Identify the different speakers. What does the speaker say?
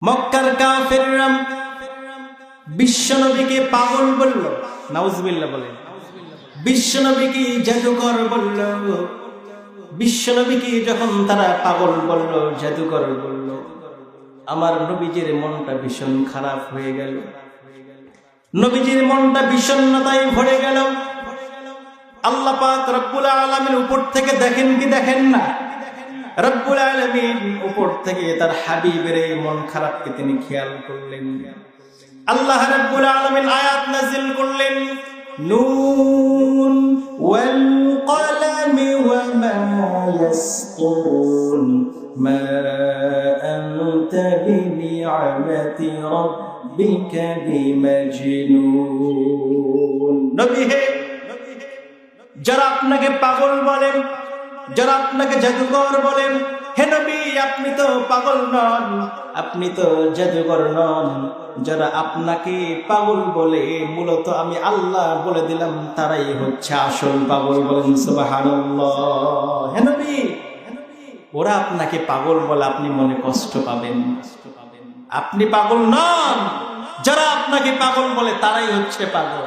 Speaker 1: মক্কার কাফেররা বিশ্বনবীকে পাগল বলল, নাউজুবিল্লাহ বলেন। বিশ্বনবীকে জাদুকর বলল। বিশ্বনবীকে যখন তারা পাগল বলল, জাদুকর বলল, আমার নবীজির মনটা ভীষণ খারাপ হয়ে গেল। নবীজির মনটা বিষণ্ণতায় ভরে গেল। আল্লাহ পাক রব্বুল আলামিন উপর থেকে দেখেন কি দেখেন না? রব্বুল আলামিন উপর থেকে তার হাবিবের এই মন খারাপকে তিনি খেয়াল করলেন। আল্লাহ রব্বুল আলামিন আয়াত নাযিল করলেন, নুন ওয়াল কলামি ওয়া মা ইয়াসতুরুন মা আনতা বিনি'মাতি রাব্বিকা বিমাজনুন। নবী হে, যারা আপনাকে পাগল বলেন, যারা আপনাকে জাদুকর বলেন, হে নবী আপনি তো পাগল নন, আপনি তো জাদুকর নন। যারা আপনাকে পাগল বলে মূলত আমি আল্লাহ বলে দিলাম তারাই হচ্ছে আসল পাগল। বলেন সুবহানাল্লাহ। হে নবী, ওরা আপনাকে পাগল বলে আপনি মনে কষ্ট পাবেন, আপনি পাগল নন। যারা আপনাকে পাগল বলে তারাই হচ্ছে পাগল।